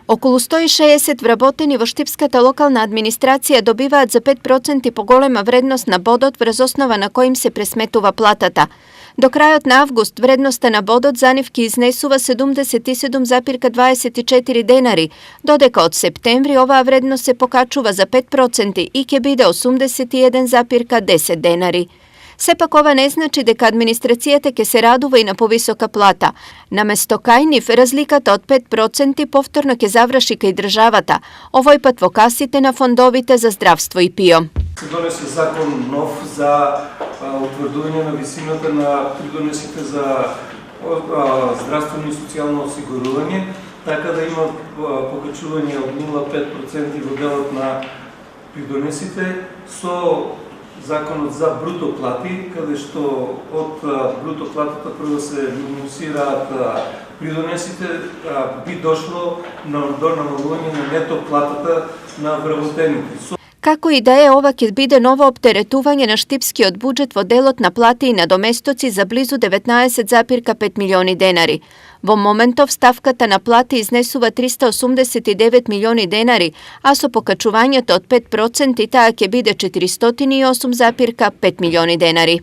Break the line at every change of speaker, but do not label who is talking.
Околу 160 вработени во Штипската локална администрација добиваат за 5% поголема вредност на бодот врз основа на кој им се пресметува платата. До крајот на август вредноста на бодот за нив ќе изнесува 77,24 денари, додека од септември оваа вредност се покачува за 5% и ќе биде 81,10 денари. Сепак ова не значи дека администрацијата ќе се радува и на повисока плата. Наместо кај нив, разликата од 5% повторно ќе заврши кај државата, овој пат во касите на фондовите за здравство и ПИО.
Се донесе закон нов за утврдување на висината на придонесите за здравствено и социјално осигурување, така да има покачување од 0,5% во делот на придонесите со законот за бруто плати, каде што од бруто платата прво се минусираат придонесите, би дошло до намалување на нето платата на вработените.
Како и да е, ова ќе биде ново оптеретување на штипскиот буџет во делот на плати и надоместоци за близу 19,5 милиони денари. Во моментов ставката на плати изнесува 389 милиони денари, а со покачувањето од 5% таа ќе биде 408,5 милиони денари.